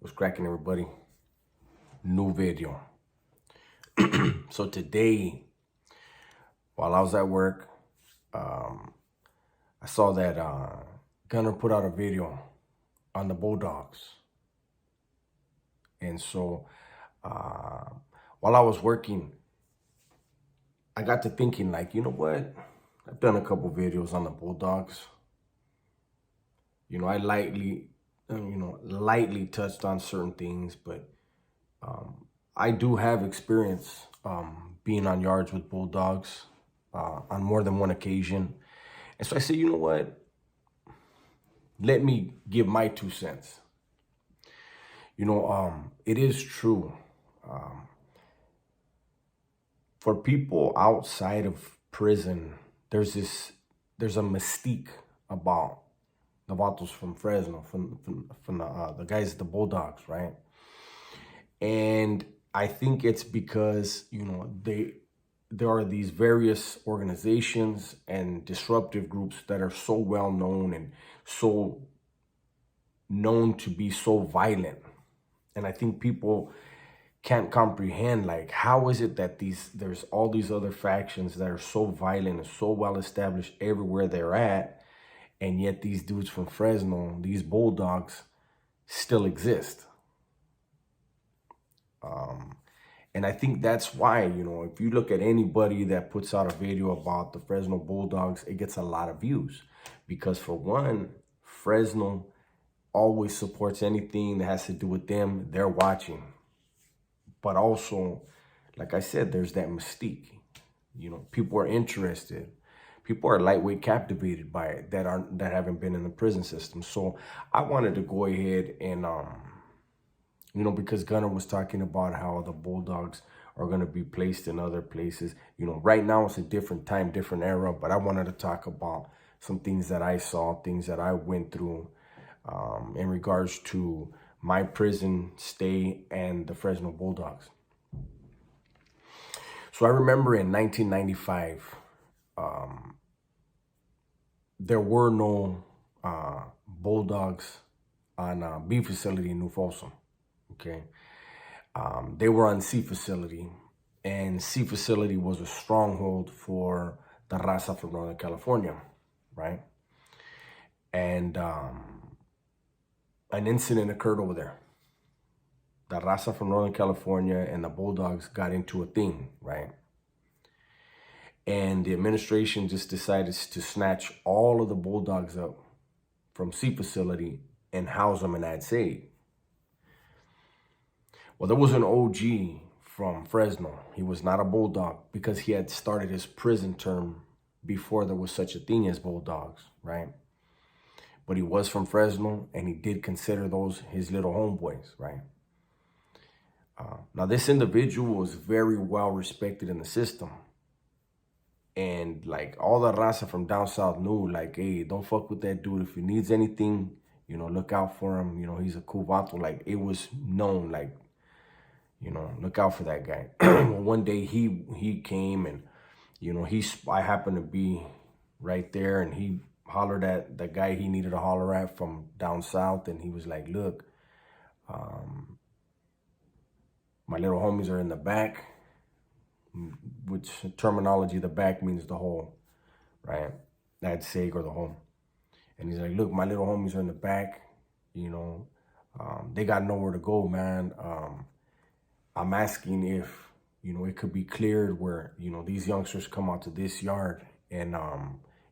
What's cracking, everybody? New video. So today, while I was at work, I saw that Gunner put out a video on the Bulldogs. And so while I was working, I got to thinking, like, you know what? I've done a couple videos on the Bulldogs. I lightly touched on certain things, but I do have experience being on yards with Bulldogs on more than one occasion. And so I said, you know what? Let me give my 2 cents. It is true. For people outside of prison, there's a mystique about the Vatos from Fresno, from the guys at the Bulldogs, right? And I think it's because, there are these various organizations and disruptive groups that are so well known and so known to be so violent. And I think people can't comprehend, like, how is it that there's all these other factions that are so violent and so well established everywhere they're at, and yet these dudes from Fresno, these Bulldogs, still exist. And I think that's why, if you look at anybody that puts out a video about the Fresno Bulldogs, it gets a lot of views. Because for one, Fresno always supports anything that has to do with them. They're watching. But also, like I said, there's that mystique. People are interested. People are lightweight captivated by it that haven't been in the prison system. So I wanted to go ahead and because Gunner was talking about how the Bulldogs are going to be placed in other places. Right now it's a different time, different era, but I wanted to talk about some things that I saw, things that I went through in regards to my prison stay and the Fresno Bulldogs. So I remember in 1995, there were no Bulldogs on B facility in New Folsom. Okay. They were on C facility, and C facility was a stronghold for the Raza from Northern California, right? And an incident occurred over there. The Raza from Northern California and the Bulldogs got into a thing, right? And the administration just decided to snatch all of the Bulldogs up from C facility and house them in Ad Aid. Well, there was an OG from Fresno. He was not a Bulldog because he had started his prison term before there was such a thing as Bulldogs, right? But he was from Fresno, and he did consider those his little homeboys, right? Now, this individual was very well respected in the system. And, like, all the raza from down south knew, like, hey, don't fuck with that dude. If he needs anything, look out for him. He's a cool vato. Like, it was known, like, look out for that guy. Well, one day he came and, I happened to be right there, and he hollered at the guy he needed to holler at from down south. And he was like, look, my little homies are in the back, which terminology, the back means the hole, right? That's Sag or the home. And he's like, look, my little homies are in the back, they got nowhere to go, man. I'm asking if, it could be cleared where, these youngsters come out to this yard and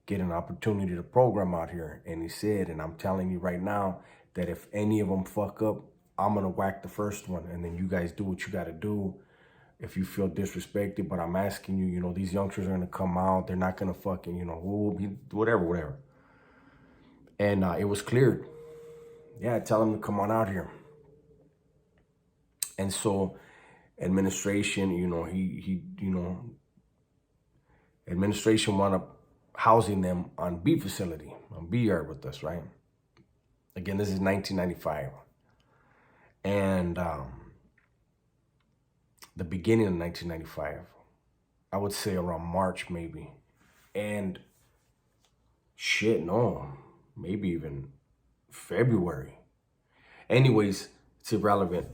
get an opportunity to program out here. And he said, and I'm telling you right now, that if any of them fuck up, I'm going to whack the first one. And then you guys do what you got to do if you feel disrespected. But I'm asking you, these youngsters are going to come out. They're not going to fucking, whatever. And it was cleared. Yeah, tell them to come on out here. And so administration, administration wound up housing them on B facility, on B yard with us, right? Again, this is 1995. And the beginning of 1995, I would say around March maybe. And maybe even February. Anyways, It's irrelevant.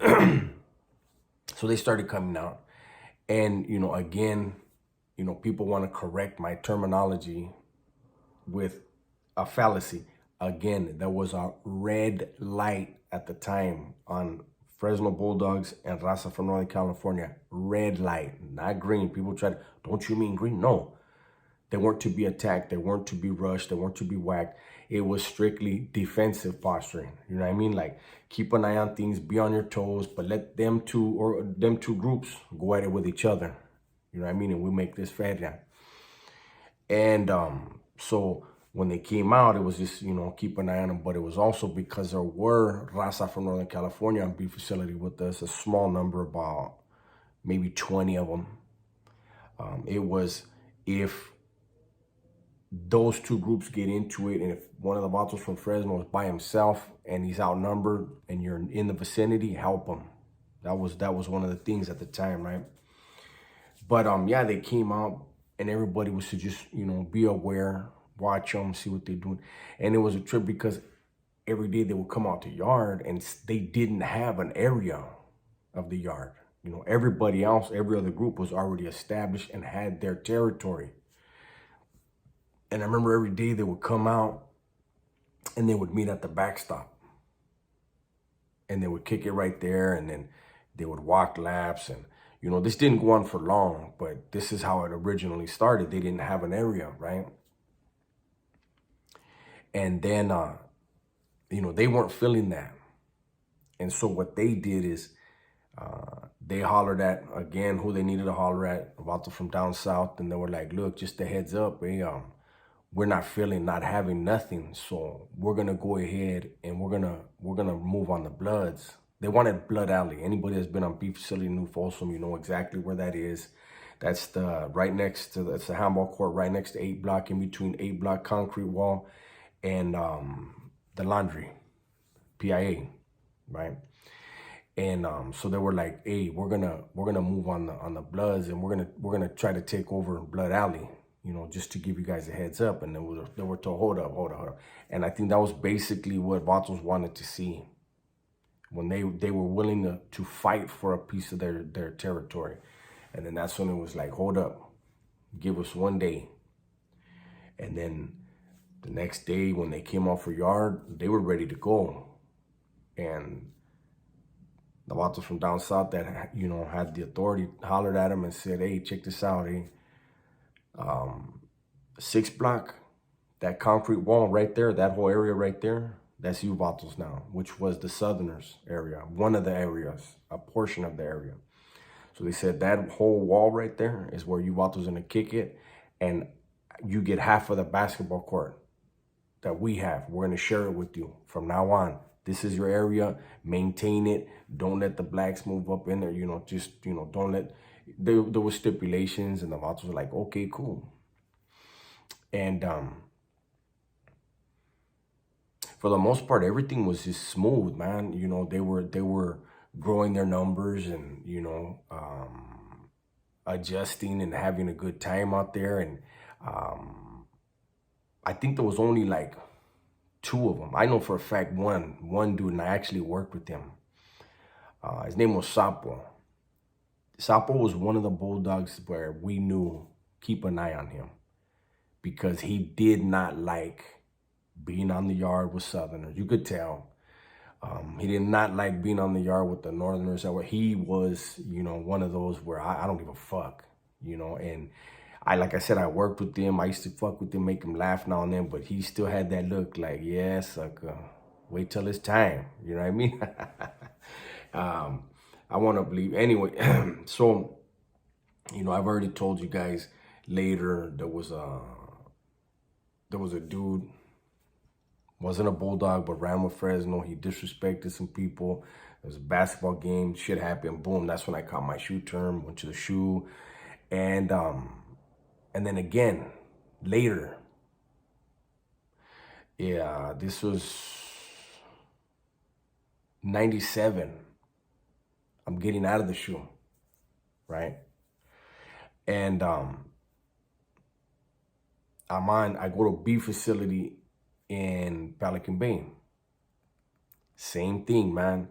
So they started coming out. And, again, people want to correct my terminology with a fallacy. Again, there was a red light at the time on Fresno Bulldogs and Raza from Northern California. Red light, not green. People try to, don't you mean green? No. They weren't to be attacked. They weren't to be rushed. They weren't to be whacked. It was strictly defensive posturing. You know what I mean? Like, keep an eye on things, be on your toes, but let them two groups go at it with each other. You know what I mean? And we make this fair. And so when they came out, it was just, keep an eye on them. But it was also because there were Raza from Northern California on beef facility with us, a small number, about maybe 20 of them. It was, if those two groups get into it, and if one of the vatos from Fresno is by himself and he's outnumbered and you're in the vicinity, help him. That was one of the things at the time, right? But yeah, they came out and everybody was to just, be aware, watch them, see what they're doing. And it was a trip because every day they would come out to yard and they didn't have an area of the yard. Everybody else, every other group was already established and had their territory. And I remember every day they would come out and they would meet at the backstop. And they would kick it right there, and then they would walk laps. And, this didn't go on for long, but this is how it originally started. They didn't have an area, right? And then, they weren't feeling that. And so what they did is they hollered at, again, who they needed to holler at, Vato from down south. And they were like, look, just a heads up, we're not feeling not having nothing, so we're gonna go ahead and we're gonna move on the Bloods. They wanted Blood Alley. Anybody that's been on beef facility in New Folsom, you know exactly where that is. That's the right next to it's the handball court right next to 8 block, in between 8 block concrete wall and the laundry, PIA, right? And so they were like, hey, we're gonna move on the Bloods, and we're gonna try to take over Blood Alley. Just to give you guys a heads up. And then they were told, hold up. And I think that was basically what Vatos wanted to see, when they were willing to fight for a piece of their territory. And then that's when it was like, hold up, give us one day. And then the next day when they came off for yard, they were ready to go. And the Vatos from down south that, had the authority hollered at them and said, hey, check this out, hey. 6 block, that concrete wall right there, that whole area right there, that's you Vatos now, which was the Southerners area, one of the areas, a portion of the area. So they said that whole wall right there is where you Vatos gonna kick it, and you get half of the basketball court that we have. We're gonna share it with you from now on. This is your area, maintain it. Don't let the blacks move up in there, don't let, there was stipulations, and the Vatos were like, okay, cool. And for the most part, everything was just smooth, man. They were growing their numbers and, adjusting and having a good time out there. And I think there was only like 2 of them. I know for a fact one dude, and I actually worked with him. His name was Sapo. Sapo was one of the Bulldogs where we knew, keep an eye on him, because he did not like being on the yard with Southerners. You could tell. He did not like being on the yard with the Northerners. He was, one of those where I don't give a fuck, and like I said, I worked with him. I used to fuck with him, make him laugh now and then, but he still had that look like, yeah, sucker, wait till it's time. You know what I mean? I want to believe. Anyway, so, I've already told you guys later there was a dude, wasn't a Bulldog, but ran with Fresno. He disrespected some people. It was a basketball game. Shit happened. Boom. That's when I caught my shoe term, went to the shoe. And then again, later, yeah, this was 97. I'm getting out of the shoe, right? And I go to beef facility in Pelican Bay. Same thing, man.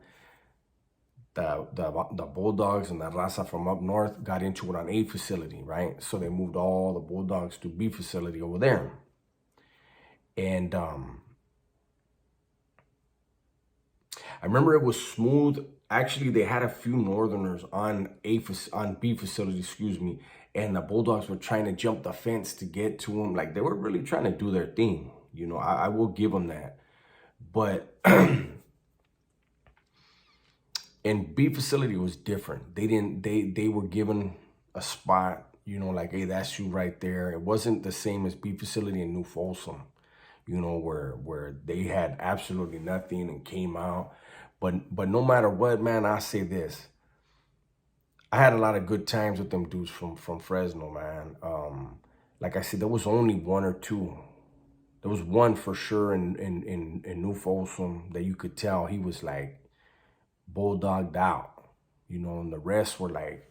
the Bulldogs and the Raza from up north got into it on A facility, right? So they moved all the Bulldogs to B facility over there. And I remember it was smooth. Actually, they had a few Northerners on B facility, excuse me, and the Bulldogs were trying to jump the fence to get to them. Like, they were really trying to do their thing. You know, I will give them that. But in B facility, it was different. They were given a spot, you know, like, hey, that's you right there. It wasn't the same as B facility in New Folsom, you know, where they had absolutely nothing and came out. But no matter what, man, I say this. I had a lot of good times with them dudes from Fresno, man. Like I said, there was only one or two. There was one for sure in New Folsom that you could tell he was like bulldogged out, you know, and the rest were like,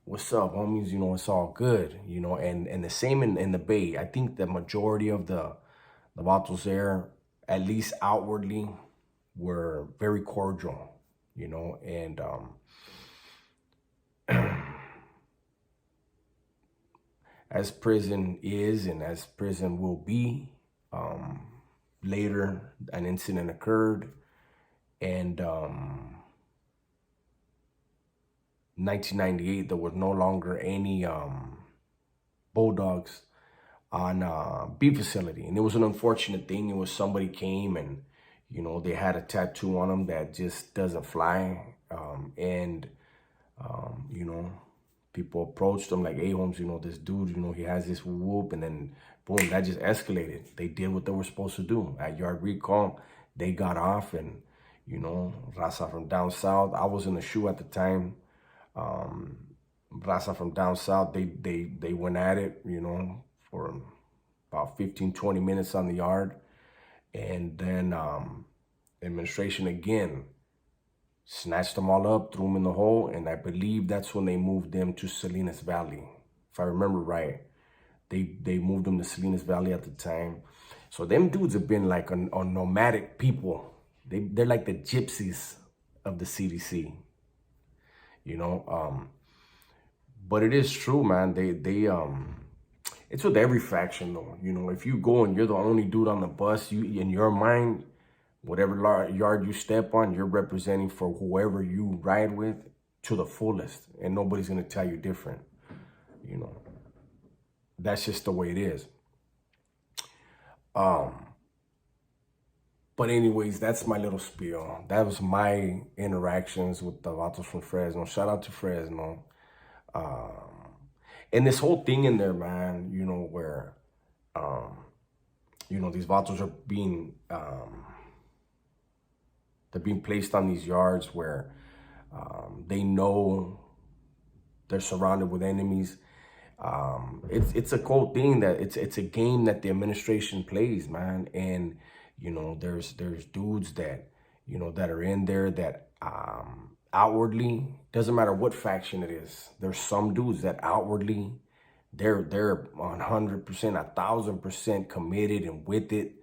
what's up, homies? You know, it's all good, you know, and the same in the Bay. I think the majority of the vatos there, at least outwardly, were very cordial, you know, and as prison is and as prison will be, later an incident occurred, and 1998 there was no longer any Bulldogs on B facility, and it was an unfortunate thing. It was somebody came and, you know, they had a tattoo on them that just doesn't fly, and you know, people approached them like, hey, Holmes, you know, this dude, you know, he has this whoop, and then boom, that just escalated. They did what they were supposed to do. At yard recall, they got off, and, you know, Raza from down south, I was in the shoe at the time. Raza from down south, they went at it, you know, for about 15, 20 minutes on the yard. And then administration again snatched them all up, threw them in the hole, and I believe that's when they moved them to Salinas Valley. If I remember right, they moved them to Salinas Valley at the time. So them dudes have been like a nomadic people. They're like the gypsies of the CDC, you know. But it is true, man. It's with every faction though. You know, if you go and you're the only dude on the bus, you in your mind, whatever yard you step on, you're representing for whoever you ride with to the fullest, and nobody's gonna tell you different. You know, that's just the way it is. But anyways, that's my little spiel. That was my interactions with the vatos from Fresno. Shout out to Fresno. And this whole thing in there, man, you know, where, you know, these vatos are being, they're being placed on these yards where they know they're surrounded with enemies. It's a cool thing that it's a game that the administration plays, man. And, you know, there's dudes that, you know, that are in there that outwardly, doesn't matter what faction it is. There's some dudes that outwardly they're 100%, 1,000% committed and with it.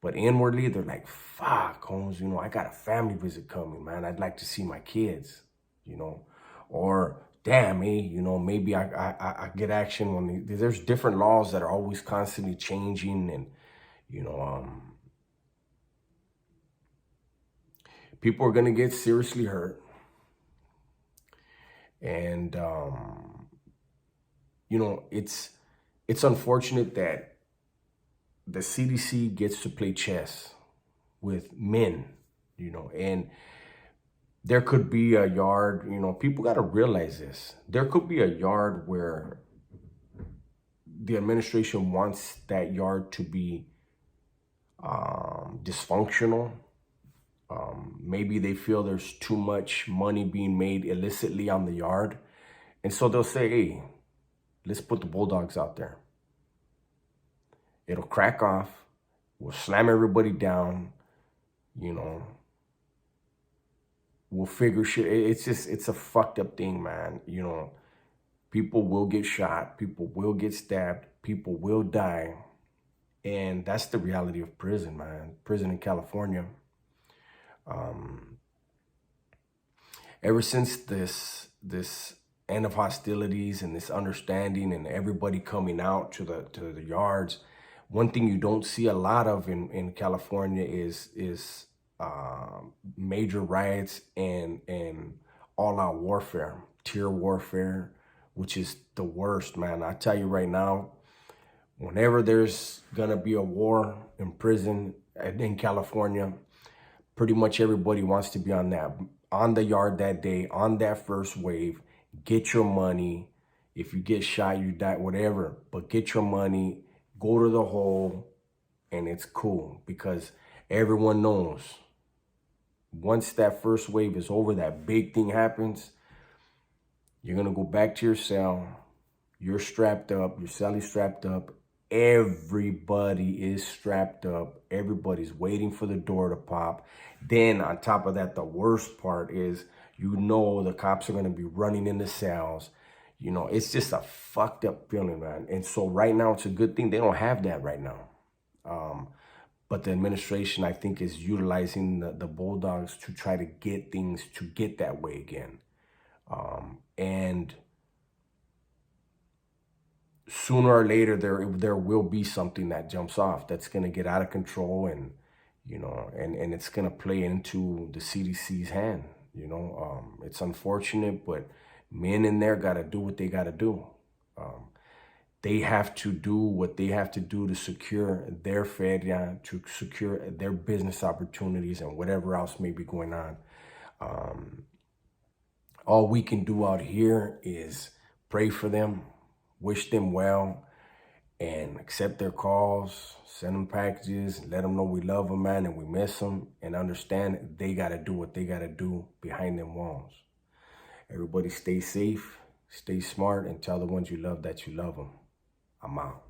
But inwardly, they're like, fuck, Holmes, you know, I got a family visit coming, man. I'd like to see my kids, you know. Or, damn, you know, maybe I get action when there's different laws that are always constantly changing. And, you know, people are going to get seriously hurt. And, you know, it's unfortunate that the CDC gets to play chess with men, you know, and there could be a yard, you know, people got to realize this. There could be a yard where the administration wants that yard to be dysfunctional. Maybe they feel there's too much money being made illicitly on the yard. And so they'll say, hey, let's put the Bulldogs out there. It'll crack off. We'll slam everybody down. You know, we'll figure shit. It's a fucked up thing, man. You know, people will get shot. People will get stabbed. People will die. And that's the reality of prison, man. Prison in California. ever since this end of hostilities and this understanding and everybody coming out to the yards, one thing you don't see a lot of in California is major riots and all out warfare, tier warfare, which is the worst, man. I tell you right now, whenever there's gonna be a war in prison in California, pretty much everybody wants to be on the yard that day, on that first wave. Get your money. If you get shot, you die, whatever. But get your money, go to the hole, and it's cool because everyone knows once that first wave is over, that big thing happens, you're gonna go back to your cell. You're strapped up. Your cellie strapped up. Everybody is strapped up. Everybody's waiting for the door to pop. Then on top of that, the worst part is, the cops are going to be running into cells. It's just a fucked up feeling, man. And so right now, it's a good thing they don't have that right now. But the administration, I think, is utilizing the Bulldogs to try to get things to get that way again. And sooner or later, there will be something that jumps off that's going to get out of control, and and it's going to play into the CDC's hand. It's unfortunate, but men in there got to do what they got to do. They have to do what they have to do to secure their feria, to secure their business opportunities and whatever else may be going on. All we can do out here is pray for them, wish them well, and accept their calls, send them packages, let them know we love them, man, and we miss them, and understand they got to do what they got to do behind them walls. Everybody stay safe, stay smart, and tell the ones you love that you love them. I'm out.